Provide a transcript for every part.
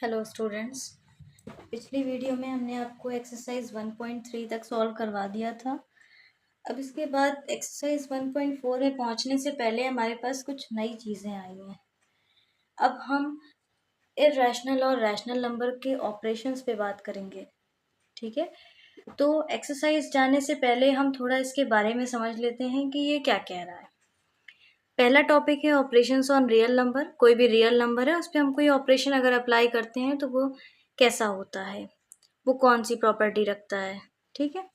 Hello students. पिछली video में हमने आपको एक्सरसाइज 1.3 तक सॉल्व करवा दिया था। अब इसके बाद एक्सरसाइज 1.4 में पहुंचने से पहले हमारे पास कुछ नई चीज़ें आई हैं। अब हम इर्रेशनल और रैशनल नंबर के ऑपरेशंस पे बात करेंगे, ठीक है। तो एक्सरसाइज जाने से पहले हम थोड़ा इसके बारे में समझ लेते हैं कि ये क्या कह रहा है। पहला टॉपिक है ऑपरेशंस ऑन रियल नंबर। कोई भी रियल नंबर है उस पर हम कोई ऑपरेशन अगर अप्लाई करते हैं तो वो कैसा होता है, वो कौन सी प्रॉपर्टी रखता है, ठीक है।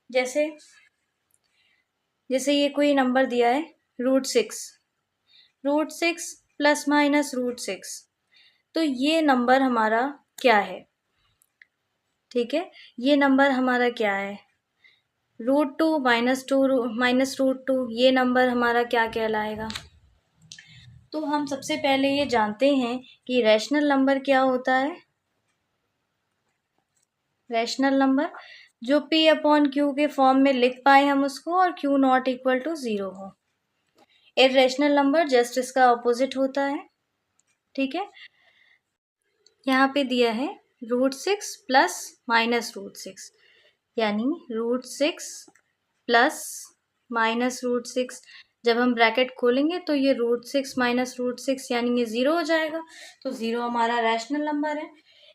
जैसे जैसे ये कोई नंबर दिया है √6 प्लस माइनस √6, तो ये नंबर हमारा क्या है, ठीक है। ये नंबर हमारा क्या है, √2 माइनस √2, ये नंबर हमारा क्या कहलाएगा। तो हम सबसे पहले ये जानते हैं कि रैशनल नंबर क्या होता है। रैशनल नंबर जो P/Q के फॉर्म में लिख पाए हम उसको और Q नॉट इक्वल टू 0 हो। इर्रेशनल नंबर जस्ट इसका ऑपोजिट होता है, ठीक है। यहाँ पे दिया है √6 प्लस माइनस √6, यानी √6 प्लस माइनस √6। जब हम ब्रैकेट खोलेंगे तो ये √6 माइनस √6 यानी ये 0 हो जाएगा, तो 0 हमारा रैशनल नंबर है।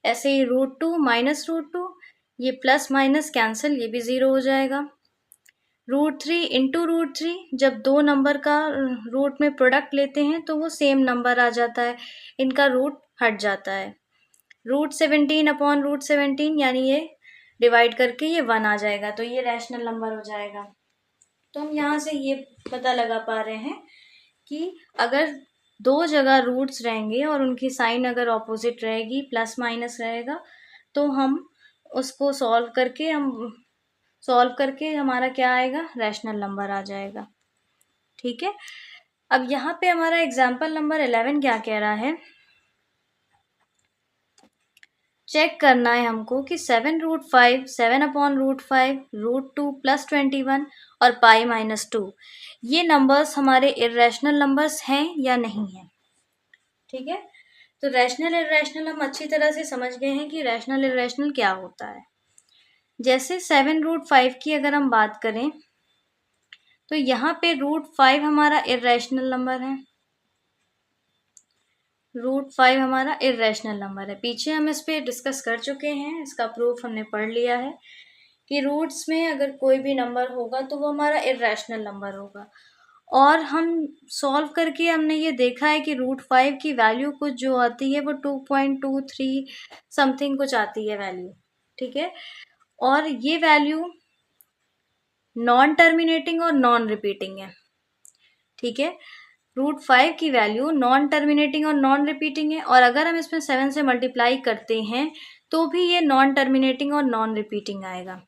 ऐसे ही √2 माइनस √2, ये प्लस माइनस कैंसिल, ये भी 0 हो जाएगा। √3 इंटू √3, जब दो नंबर का रूट में प्रोडक्ट लेते हैं तो वो सेम नंबर आ जाता है, इनका रूट हट जाता है। √17 अपॉन √17, यानी ये डिवाइड करके ये 1 आ जाएगा, तो ये रैशनल नंबर हो जाएगा। तो हम यहाँ से ये पता लगा पा रहे हैं कि अगर दो जगह रूट्स रहेंगे और उनकी साइन अगर ऑपोजिट रहेगी, प्लस माइनस रहेगा, तो हम उसको सॉल्व करके हमारा क्या आएगा, रैशनल नंबर आ जाएगा, ठीक है। अब यहाँ पे हमारा एग्जाम्पल नंबर 11 क्या कह रहा है, चेक करना है हमको कि 7√5, 7/√5, √2 प्लस 21 और पाई माइनस 2, ये नंबर्स हमारे इर्रेशनल नंबर्स हैं या नहीं हैं, ठीक है। तो रैशनल इर्रेशनल हम अच्छी तरह से समझ गए हैं कि रैशनल इर्रेशनल क्या होता है। जैसे 7√5 की अगर हम बात करें तो यहाँ पे √5 हमारा इर्रेशनल नंबर है, √5 हमारा इर्रेशनल नंबर है। पीछे हम इस पे डिस्कस कर चुके हैं, इसका प्रूफ हमने पढ़ लिया है कि रूट्स में अगर कोई भी नंबर होगा तो वो हमारा इर्रेशनल नंबर होगा। और हम सॉल्व करके हमने ये देखा है कि √5 की वैल्यू कुछ जो आती है वो 2.23 समथिंग कुछ आती है वैल्यू, ठीक है। और ये वैल्यू नॉन टर्मिनेटिंग और नॉन रिपीटिंग है, ठीक है। √5 की वैल्यू नॉन टर्मिनेटिंग और नॉन रिपीटिंग है, और अगर हम इसमें 7 से मल्टीप्लाई करते हैं तो भी ये नॉन टर्मिनेटिंग और नॉन रिपीटिंग आएगा।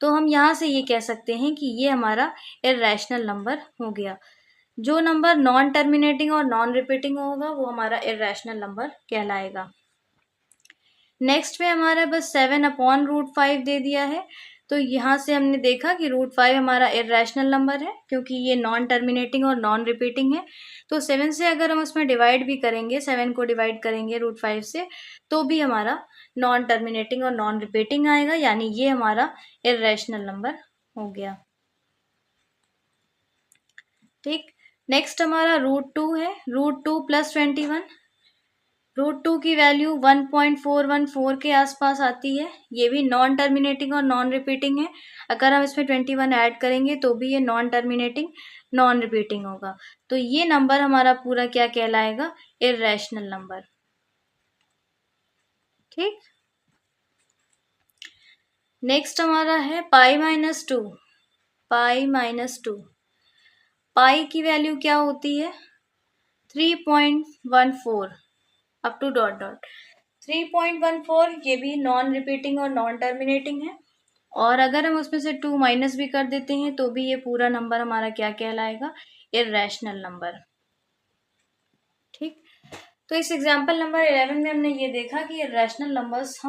तो हम यहाँ से ये कह सकते हैं कि ये हमारा इर्रेशनल नंबर हो गया। जो नंबर नॉन टर्मिनेटिंग और नॉन रिपीटिंग होगा वो हमारा इर्रेशनल नंबर कहलाएगा। नेक्स्ट में हमारा बस 7/√5 दे दिया है, तो यहाँ से हमने देखा कि √5 हमारा इर्रेशनल नंबर है क्योंकि ये नॉन टर्मिनेटिंग और नॉन रिपीटिंग है। तो 7 से अगर हम उसमें डिवाइड भी करेंगे, 7 को डिवाइड करेंगे √5 से, तो भी हमारा नॉन टर्मिनेटिंग और नॉन रिपीटिंग आएगा, यानी ये हमारा इर्रेशनल नंबर हो गया, ठीक। नेक्स्ट हमारा √2 है, √2 प्लस 21। √2 की वैल्यू 1.414 के आसपास आती है, ये भी नॉन टर्मिनेटिंग और नॉन रिपीटिंग है। अगर हम इसमें 21 ऐड करेंगे तो भी ये नॉन टर्मिनेटिंग नॉन रिपीटिंग होगा, तो ये नंबर हमारा पूरा क्या कहलाएगा, इर्रेशनल नंबर, ठीक। नेक्स्ट हमारा है पाई माइनस 2। पाई की वैल्यू क्या होती है, 3.14 अप टू डॉट डॉट 3.14, ये भी नॉन रिपीटिंग और नॉन टर्मिनेटिंग है। और अगर हम उसमें से 2 माइनस भी कर देते हैं तो भी ये पूरा नंबर हमारा क्या कहलाएगा, इर्रेशनल नंबर, ठीक। तो इस एग्जाम्पल नंबर 11 में हमने ये देखा कि इर्रेशनल नंबर्स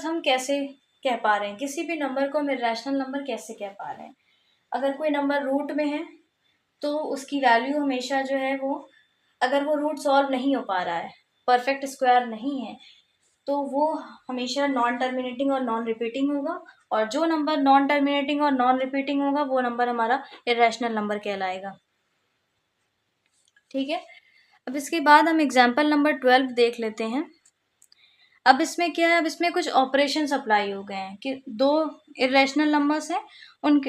हम कैसे कह पा रहे हैं, किसी भी नंबर को हम इर्रेशनल नंबर कैसे कह पा रहे हैं। अगर कोई नंबर रूट में है तो उसकी वैल्यू हमेशा जो है वो अगर वो रूट सॉल्व नहीं हो पा रहा है, परफेक्ट स्क्वायर नहीं है, तो वो हमेशा नॉन टर्मिनेटिंग और नॉन रिपीटिंग होगा, और जो नंबर नॉन टर्मिनेटिंग और नॉन रिपीटिंग होगा वो नंबर हमारा इर्रेशनल नंबर कहलाएगा। ठीक है, अब इसके बाद हम एग्जाम्पल नंबर 12 देख लेते हैं। अब इसमें क्या है, अब इसमें कुछ ऑपरेशन अप्लाई हो गए हैं कि दो इर्रेशनल नंबर्स हैं, उन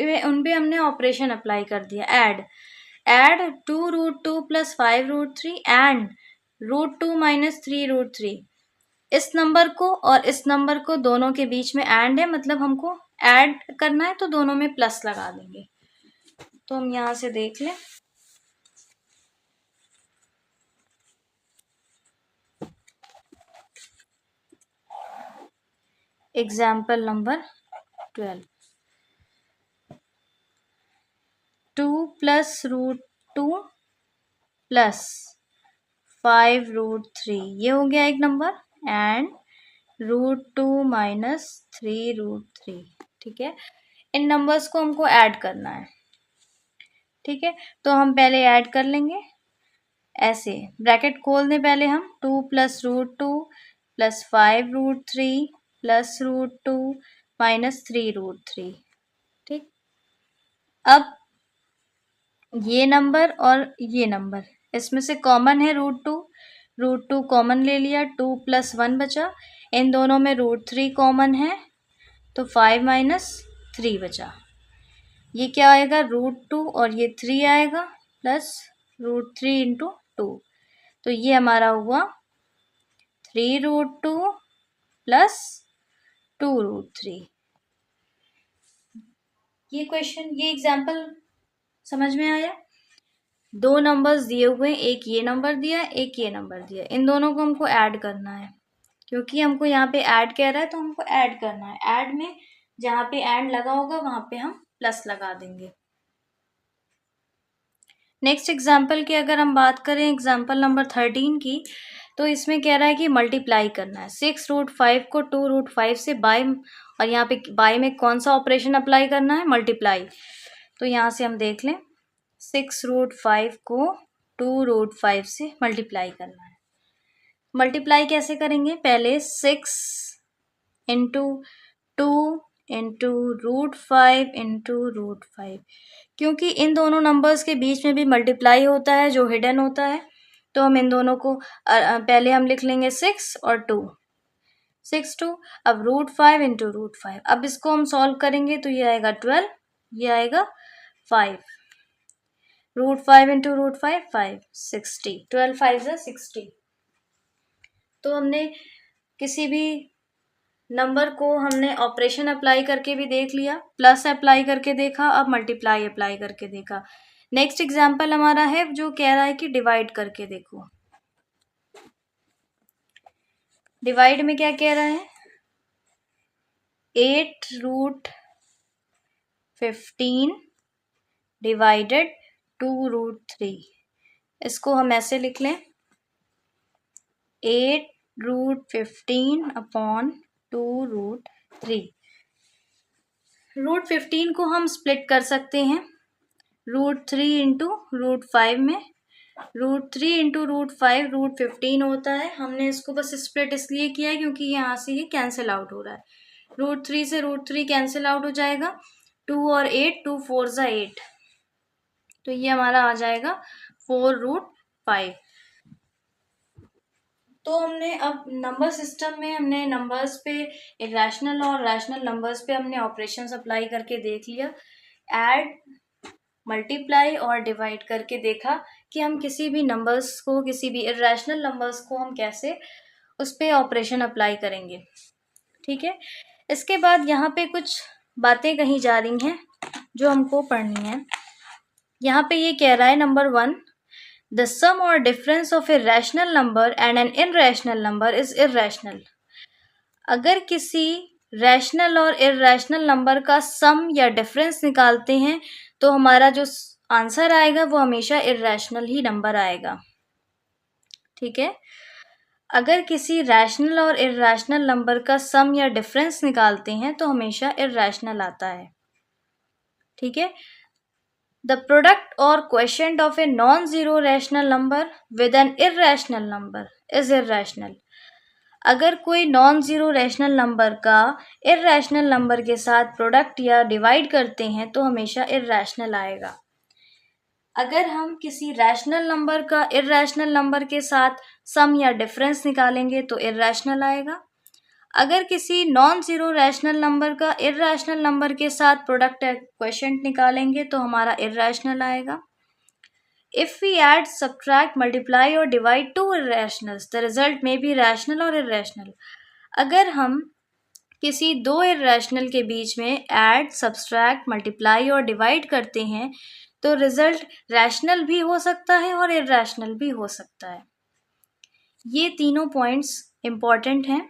पे हमने ऑपरेशन अप्लाई कर दिया। Add 2√2 + 5√3 and √2 - 3√3। इस नंबर को और इस नंबर को दोनों के बीच में एंड है, मतलब हमको ऐड करना है, तो दोनों में प्लस लगा देंगे। तो हम यहाँ से देख लें, एग्जाम्पल नंबर 12, 2 + √2 + 5√3, ये हो गया एक नंबर, एंड √2 - 3√3। ठीक है, इन नंबर्स को हमको ऐड करना है। ठीक है, तो हम पहले ऐड कर लेंगे, ऐसे ब्रैकेट खोल दें पहले हम, 2 + √2 + 5√3 + √2 - 3√3। ठीक, अब ये नंबर और ये नंबर, इसमें से कॉमन है √2 कॉमन ले लिया, 2 + 1 बचा, इन दोनों में √3 कॉमन है, तो 5 - 3 बचा। ये क्या आएगा, √2 और ये 3 आएगा, प्लस √3 × 2, तो ये हमारा हुआ 3√2 + 2√3। ये क्वेश्चन, ये एग्जाम्पल समझ में आया। दो नंबर्स दिए हुए हैं, एक ये नंबर दिया, एक ये नंबर दिया, इन दोनों को हमको ऐड करना है, क्योंकि हमको यहाँ पे ऐड कह रहा है तो हमको ऐड करना है। ऐड में जहाँ पे एंड लगा होगा वहाँ पे हम प्लस लगा देंगे। नेक्स्ट एग्जाम्पल की अगर हम बात करें, एग्जाम्पल नंबर 13 की, तो इसमें कह रहा है कि मल्टीप्लाई करना है 6√5 को 2√5 से बाय, और यहाँ पे बाय में कौन सा ऑपरेशन अप्लाई करना है, मल्टीप्लाई। तो यहाँ से हम देख लें, 6√5 को 2√5 से मल्टीप्लाई करना है। मल्टीप्लाई कैसे करेंगे, पहले 6 × 2 × √5 × √5, क्योंकि इन दोनों नंबर्स के बीच में भी मल्टीप्लाई होता है जो हिडन होता है, तो हम इन दोनों को पहले हम लिख लेंगे 6 और 2, 6 2, अब √5 × √5। अब इसको हम सॉल्व करेंगे तो ये आएगा 12, ये आएगा 5, √5 × √5 5, 60, 12 5 = 60। तो हमने किसी भी नंबर को हमने ऑपरेशन अप्लाई करके भी देख लिया, प्लस अप्लाई करके देखा, अब मल्टीप्लाई अप्लाई करके देखा। नेक्स्ट एग्जाम्पल हमारा है जो कह रहा है कि डिवाइड करके देखो। डिवाइड में क्या कह रहा है, 8√15 डिवाइडेड 2√3। इसको हम ऐसे लिख लें, 8√15 अपॉन 2√3। √15 को हम स्प्लिट कर सकते हैं √3 × √5 में। √3 × √5 √15 होता है, हमने इसको बस स्प्लिट इसलिए किया है क्योंकि यहाँ से ये कैंसिल आउट हो रहा है। √3 से √3 कैंसिल आउट हो जाएगा, 2 और 8, 2 4 = 8, तो ये हमारा आ जाएगा 4√5। तो हमने अब नंबर सिस्टम में हमने नंबर्स पे, इरेशनल और रैशनल नंबर्स पे हमने ऑपरेशंस अप्लाई करके देख लिया। ऐड, मल्टीप्लाई और डिवाइड करके देखा कि हम किसी भी नंबर्स को, किसी भी इरेशनल नंबर्स को हम कैसे उस पर ऑपरेशन अप्लाई करेंगे। ठीक है, इसके बाद यहाँ पे कुछ बातें कही जा रही हैं जो हमको पढ़नी है। यहाँ पे ये कह रहा है, नंबर 1, द सम और difference of a rational number and an irrational number is irrational. अगर किसी रैशनल और इररेशनल नंबर का सम या डिफरेंस निकालते हैं तो हमारा जो आंसर आएगा वो हमेशा इररेशनल ही नंबर आएगा। ठीक है, अगर किसी रैशनल और इररेशनल नंबर का सम या डिफरेंस निकालते हैं तो हमेशा इररेशनल आता है। ठीक है, द प्रोडक्ट और quotient of a non zero rational number with N irrational number is irrational. अगर कोई नॉन जीरो रैशनल नंबर का इर्रेशनल नंबर के साथ प्रोडक्ट या डिवाइड करते हैं तो हमेशा इर्रेशनल आएगा। अगर हम किसी रैशनल नंबर का इर्रेशनल नंबर के साथ सम या डिफरेंस निकालेंगे तो इर्रेशनल आएगा। अगर किसी नॉन जीरो रैशनल नंबर का इर्रेशनल नंबर के साथ प्रोडक्ट या क्वोशिएंट निकालेंगे तो हमारा इर्रेशनल आएगा। If we add, subtract, multiply or divide two irrationals, the result may be rational or irrational. अगर हम किसी दो इर्रेशनल के बीच में ऐड, सब्सट्रैक्ट, मल्टीप्लाई और डिवाइड करते हैं तो रिजल्ट रैशनल भी हो सकता है और इर्रेशनल भी हो सकता है। ये तीनों पॉइंट्स इम्पॉर्टेंट हैं।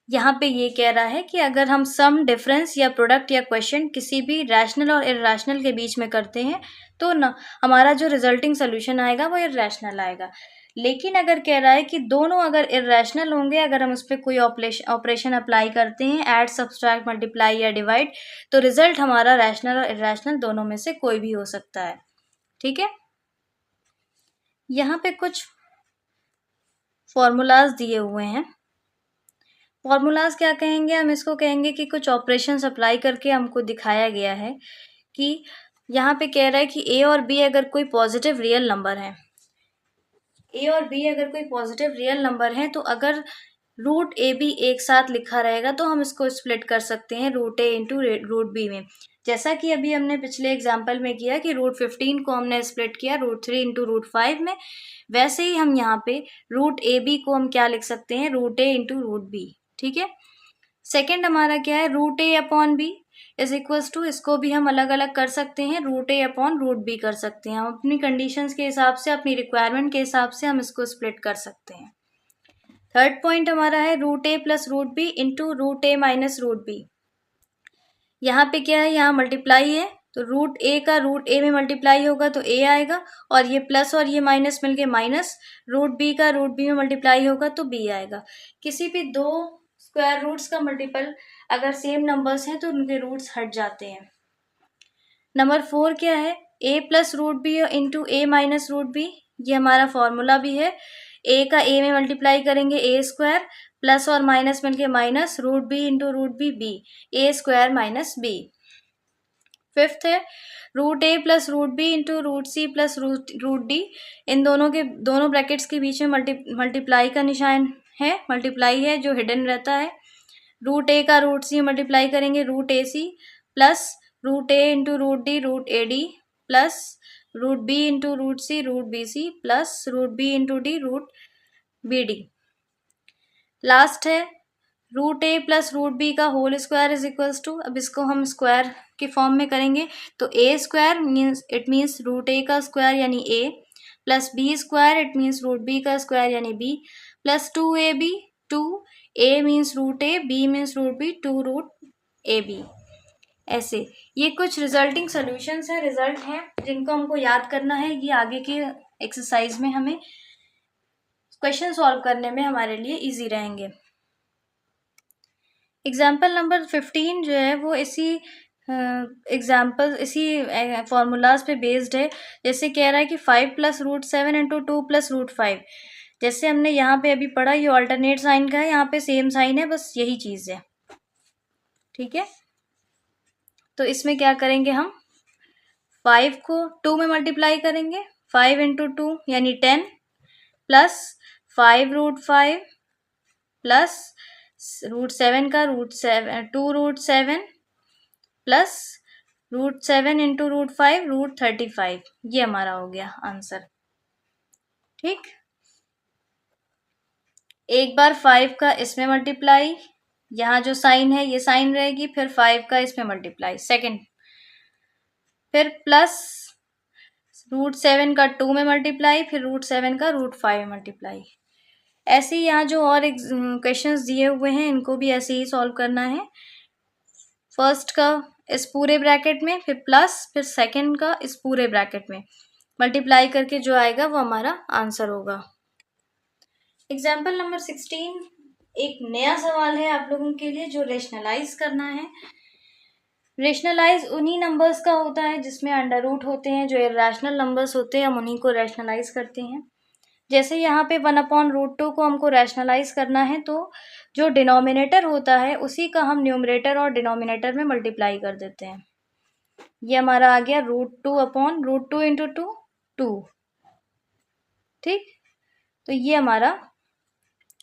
यहाँ पे ये कह रहा है कि अगर हम सम, डिफरेंस या प्रोडक्ट या क्वेश्चन किसी भी रैशनल और इर्रेशनल के बीच में करते हैं तो न हमारा जो रिजल्टिंग सोल्यूशन आएगा वो इर्रेशनल आएगा। लेकिन अगर कह रहा है कि दोनों अगर इर्रेशनल होंगे, अगर हम उस पर कोई ऑपरेशन अप्लाई करते हैं, ऐड, सब्सट्रैक्ट, मल्टीप्लाई या डिवाइड, तो रिजल्ट हमारा रैशनल और इर्रेशनल दोनों में से कोई भी हो सकता है। ठीक है, यहाँ पे कुछ फॉर्मूलाज दिए हुए हैं। फॉर्मूलाज क्या कहेंगे, हम इसको कहेंगे कि कुछ ऑपरेशंस अप्लाई करके हमको दिखाया गया है कि यहाँ पे कह रहा है कि ए और बी अगर कोई पॉजिटिव रियल नंबर है, ए और बी अगर कोई पॉजिटिव रियल नंबर है तो अगर रूट ए बी एक साथ लिखा रहेगा तो हम इसको स्प्लिट कर सकते हैं root A into root B में। जैसा कि अभी हमने पिछले एग्जाम्पल में किया कि रूट 15 को हमने स्प्लिट किया रूट 3 इंटू रूट 5 में, वैसे ही हम यहाँ पे रूट ए बी को हम क्या लिख सकते हैं, root A into root B. ठीक है, सेकेंड हमारा क्या है, root A upon B is equals to, इसको भी हम अलग अलग कर सकते हैं, root A upon root B कर सकते हैं। हम अपनी कंडीशंस के हिसाब से, अपनी रिक्वायरमेंट के हिसाब से हम इसको स्प्लिट कर सकते हैं। थर्ड पॉइंट हमारा है root A plus root B into root A minus root B. यहाँ पे क्या है, यहाँ मल्टीप्लाई है तो रूट ए का रूट ए में मल्टीप्लाई होगा तो ए आएगा, और ये प्लस और ये माइनस मिलके माइनस, रूट बी का रूट बी में मल्टीप्लाई होगा तो बी आएगा। किसी भी दो स्क्वायर रूट्स का मल्टीपल अगर सेम नंबर्स हैं तो उनके रूट्स हट जाते हैं। नंबर 4 क्या है, ए प्लस रूट बी इंटू ए माइनस रूट बी, ये हमारा फॉर्मूला भी है। ए का ए में मल्टीप्लाई करेंगे ए स्क्वायर, प्लस और माइनस मिलके minus, root B into root B B, A square minus B. Fifth है root A plus root B into root C plus root D, इन दोनों ब्रैकेट्स के बीच में मल्टीप्लाई का निशान है, मल्टीप्लाई है जो हिडन रहता है। रूट ए का रूट सी मल्टीप्लाई करेंगे root A C, plus root A into root D root A D, plus root B into root C root B C, plus root B into D root B D. Last है root A plus root B का whole square is equals to, अब इसको हम square के form में करेंगे तो A square means root A का स्क्वायर यानी A, plus B square it means root B का स्क्वायर यानी B, plus 2ab, 2 A means root A, B means root B, 2 root A B. ऐसे ये कुछ रिजल्टिंग सॉल्यूशंस हैं, result हैं जिनको हमको याद करना है। ये आगे के एक्सरसाइज में हमें क्वेश्चन सॉल्व करने में हमारे लिए इजी रहेंगे। एग्जाम्पल नंबर 15 जो है वो इसी फॉर्मूलाज पे बेस्ड है। जैसे कह रहा है कि 5 plus root 7 into 2 plus root 5, जैसे हमने यहाँ पे अभी पढ़ा ये ऑल्टरनेट साइन का है, यहाँ पे सेम साइन है, बस यही चीज़ है। ठीक है, तो इसमें क्या करेंगे, हम 5 को 2 में मल्टीप्लाई करेंगे, 5 इंटू 2 यानी 10, प्लस 5 रूट 5 प्लस रूट 7 का root 7 2 root 7 plus root 7 into root 5 root 35, ये हमारा हो गया आंसर। ठीक, एक बार 5 का इसमें मल्टीप्लाई, यहाँ जो साइन है ये साइन रहेगी, फिर 5 का इसमें मल्टीप्लाई सेकंड, फिर प्लस रूट 7 का 2 में मल्टीप्लाई, फिर रूट 7 का रूट 5 में मल्टीप्लाई। ऐसे ही यहाँ जो और क्वेश्चंस दिए हुए हैं इनको भी ऐसे ही सॉल्व करना है। फर्स्ट का इस पूरे ब्रैकेट में, फिर प्लस, फिर सेकंड का इस पूरे ब्रैकेट में मल्टीप्लाई करके जो आएगा वो हमारा आंसर होगा। एग्जाम्पल नंबर 16 एक नया सवाल है आप लोगों के लिए जो रेशनलाइज करना है। रेशनलाइज उन्हीं नंबर्स का होता है जिसमें अंडर रूट होते हैं। जो इर्रेशनल नंबर्स होते हैं हम उन्हीं को रैशनलाइज करते हैं। जैसे यहाँ पे 1/√2 को हमको रैशनलाइज करना है, तो जो डिनोमिनेटर होता है उसी का हम न्यूमरेटर और डिनोमिनेटर में मल्टीप्लाई कर देते हैं। ये हमारा आ गया √2/√2 इंटू 2। ठीक, तो ये हमारा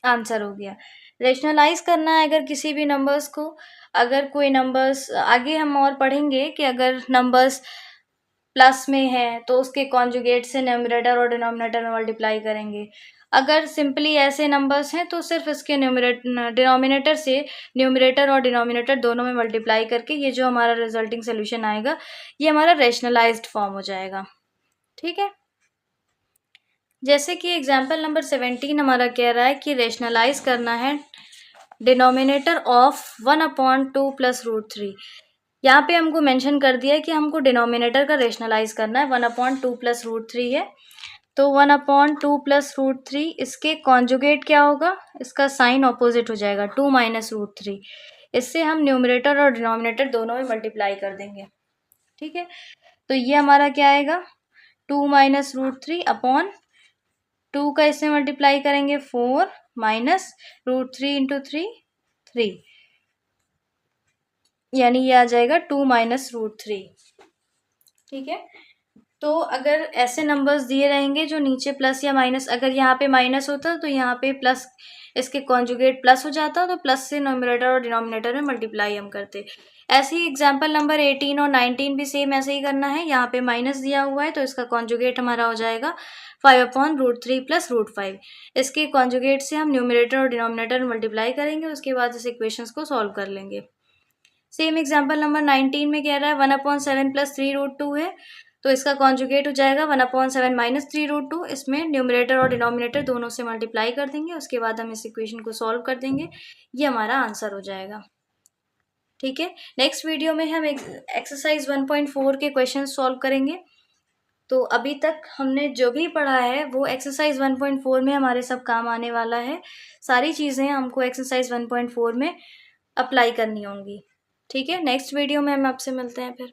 आंसर हो गया। रेशनलाइज करना है अगर किसी भी नंबर्स को, अगर कोई नंबर्स आगे हम और पढ़ेंगे कि अगर नंबर्स प्लस में है तो उसके कॉन्जुगेट से न्यूमरेटर और डिनोमिनेटर में मल्टीप्लाई करेंगे। अगर सिंपली ऐसे नंबर्स हैं तो सिर्फ इसके डिनोमिनेटर से न्यूमरेटर और डिनोमिनेटर दोनों में मल्टीप्लाई करके ये जो हमारा रिजल्टिंग सोल्यूशन आएगा ये हमारा रेशनलाइज्ड फॉर्म हो जाएगा। ठीक है, जैसे कि एग्जाम्पल नंबर 17 हमारा कह रहा है कि रेशनलाइज करना है डिनोमिनेटर ऑफ 1/2 प्लस √3। यहाँ पे हमको मेंशन कर दिया है कि हमको डिनोमिनेटर का रेशनलाइज करना है। 1/2 प्लस √3 है, तो 1/2 प्लस √3 इसके कॉन्जुगेट क्या होगा, इसका साइन ऑपोजिट हो जाएगा 2 माइनस √3। इससे हम न्यूमरेटर और डिनोमिनेटर दोनों में मल्टीप्लाई कर देंगे। ठीक है, तो ये हमारा क्या आएगा 2 माइनस √3 अपॉन 2 का इससे मल्टीप्लाई करेंगे 4 माइनस √3 इंटू 3, यानी ये आ जाएगा 2 माइनस √3। ठीक है, तो अगर ऐसे नंबर्स दिए रहेंगे जो नीचे प्लस या माइनस, अगर यहाँ पे माइनस होता तो यहाँ पे प्लस, इसके कॉन्जुगेट प्लस हो जाता, तो प्लस से न्यूमरेटर और डिनोमिनेटर में मल्टीप्लाई हम करते। ऐसे ही एग्जाम्पल नंबर 18 और 19 भी सेम ऐसे ही करना है। यहाँ पे माइनस दिया हुआ है तो इसका कॉन्जुगेट हमारा हो जाएगा 5/√3 प्लस √5। इसके कॉन्जुगेट से हम न्यूमरेटर और डिनोमिनेटर में मल्टीप्लाई करेंगे, उसके बाद इस इक्वेशंस को सॉल्व कर लेंगे। सेम एग्जाम्पल नंबर 19 में कह रहा है 1/7 प्लस 3√2 है, तो इसका कॉन्जुगेट हो जाएगा 1/7 माइनस 3√2। इसमें न्यूमरेटर और डिनोमिनेटर दोनों से मल्टीप्लाई कर देंगे, उसके बाद हम इस इक्वेशन को सॉल्व कर देंगे, ये हमारा आंसर हो जाएगा। ठीक है, नेक्स्ट वीडियो में हम एक्सरसाइज 1.4 के क्वेश्चन सॉल्व करेंगे। तो अभी तक हमने जो भी पढ़ा है वो एक्सरसाइज 1.4 में हमारे सब काम आने वाला है। सारी चीज़ें हमको एक्सरसाइज 1.4 में अप्लाई करनी होंगी। ठीक है, नेक्स्ट वीडियो में हम आपसे मिलते हैं फिर।